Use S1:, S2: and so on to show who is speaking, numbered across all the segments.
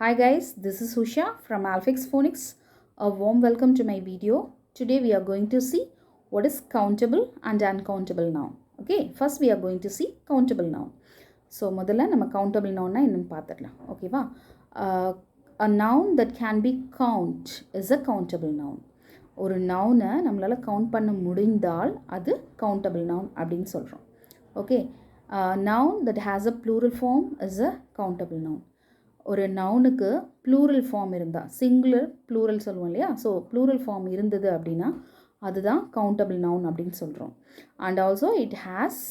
S1: Hi guys, this is Usha from Phonics. A warm welcome to my video. Today we are going to see what is countable and uncountable noun. Okay, first we are going to see countable noun. So முதல்ல நம்ம countable noun என்னன்னு பார்த்துடலாம். ஓகேவா? A noun that can be count is a countable noun. ஒரு நவுனை நம்மளால் count பண்ண முடிந்தால் அது countable noun அப்படின்னு சொல்கிறோம். Okay, noun that has a plural form is a countable noun. ஒரு நவுனுக்கு ப்ளூரல் ஃபார்ம் இருந்தால், சிங்குலர் ப்ளூரல் சொல்லுவோம் இல்லையா, ஸோ ப்ளூரல் ஃபார்ம் இருந்தது அப்படின்னா அதுதான் கவுண்டபிள் நவுன் அப்படின்னு சொல்கிறோம். And also it has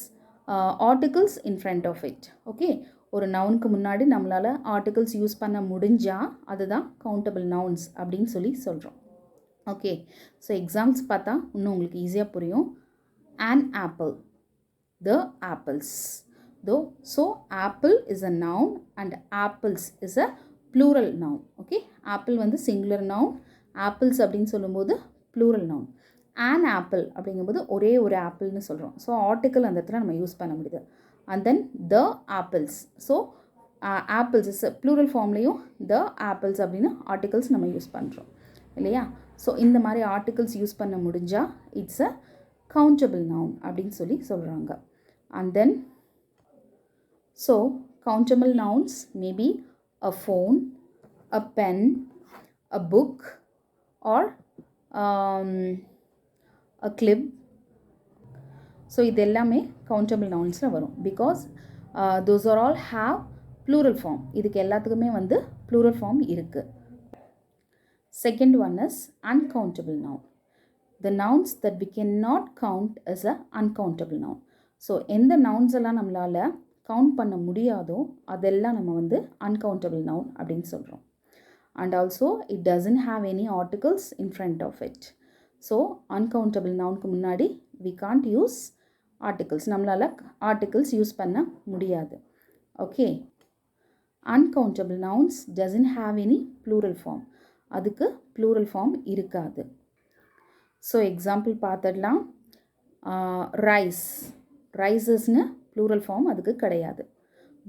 S1: articles in front of it. Okay, ஒரு நவுனுக்கு முன்னாடி நம்மளால் ஆர்டிகல்ஸ் யூஸ் பண்ண முடிஞ்சால் அதுதான் கவுண்டபிள் நவுன்ஸ் அப்படின்னு சொல்கிறோம். ஓகே, ஸோ எக்ஸாம்பிள்ஸ் பார்த்தா இன்னும் உங்களுக்கு ஈஸியாக புரியும். an apple, the apples. So apple is a noun and apples is a plural noun. Okay, apple வந்து singular noun, apples அப்படின்னு சொல்லும்போது plural noun. an apple அப்படிங்கும்போது ஒரே ஒரு ஆப்பிள்னு சொல்கிறோம். ஸோ ஆர்டிக்கல் அந்த இடத்துல நம்ம யூஸ் பண்ண முடியுது. and then the apples. So apples is plural ஃபார்ம்லேயும் the apples அப்படின்னு ஆர்டிகல்ஸ் நம்ம யூஸ் பண்ணுறோம் இல்லையா. ஸோ இந்த மாதிரி ஆர்டிகல்ஸ் யூஸ் பண்ண முடிஞ்சால் இட்ஸ் அ countable noun அப்படின்னு சொல்கிறாங்க. and then so, countable nouns may be a phone, a pen, a book, or a clip. So, இது எல்லாமே countable nouns வரும் because those are all have plural form. இதுக்கு எல்லாத்துக்குமே வந்து plural form இருக்கு. Second one is uncountable noun. The nouns that we cannot count as a uncountable noun. So, எந்த nouns எல்லாம் நம்மளால் கவுண்ட் பண்ண முடியாதோ அதெல்லாம் நம்ம வந்து uncountable noun அப்படின்னு சொல்கிறோம். And also it doesn't have any articles in front of it. So uncountable nounக்கு முன்னாடி we can't யூஸ் ஆர்டிகல்ஸ், நம்மளால் ஆர்டிகல்ஸ் யூஸ் பண்ண முடியாது. Okay, uncountable nouns doesn't have any plural form. அதுக்கு plural form இருக்காது. So example பார்த்துடலாம். Rice, ரைஸஸ்னு plural form அதுக்கு கிடையாது.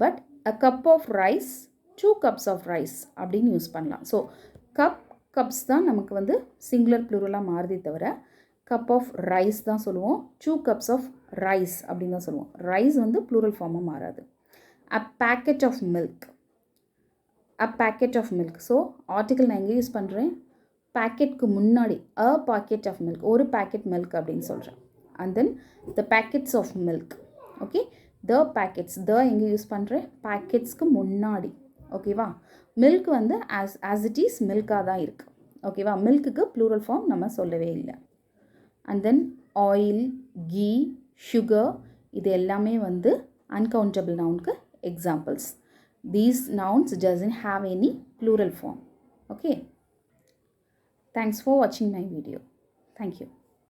S1: But a cup of rice, 2 cups of rice அப்படின்னு யூஸ் பண்ணலாம். ஸோ கப்ஸ் தான் நமக்கு வந்து சிங்குலர் ப்ளூரலாக மாறுதே தவிர கப் ஆஃப் ரைஸ் தான் சொல்லுவோம், 2 cups of rice அப்படின்னு தான் சொல்லுவோம். ரைஸ் வந்து ப்ளூரல் ஃபார்மாக மாறாது. a packet of milk, a packet of milk. So article நான் எங்கே யூஸ் பண்ணுறேன், பேக்கெட்க்கு முன்னாடி a packet of milk, ஒரு பேக்கெட் மில்க் அப்படின்னு சொல்கிறேன். and then the packets of milk. ஓகே, த பேக்கெட்ஸ், த எங்கே யூஸ் பண்ணுறேன், பேக்கெட்ஸ்க்கு முன்னாடி. ஓகேவா, மில்க் வந்து ஆஸ் இட் இஸ் மில்காக தான் இருக்குது. ஓகேவா, மில்க்குக்கு ப்ளூரல் ஃபார்ம் நம்ம சொல்லவே இல்லை. And then oil, ghee, sugar, இது எல்லாமே வந்து uncountable நவுனுக்கு examples. These nouns doesn't have any plural form. Okay, thanks for watching my video. Thank you.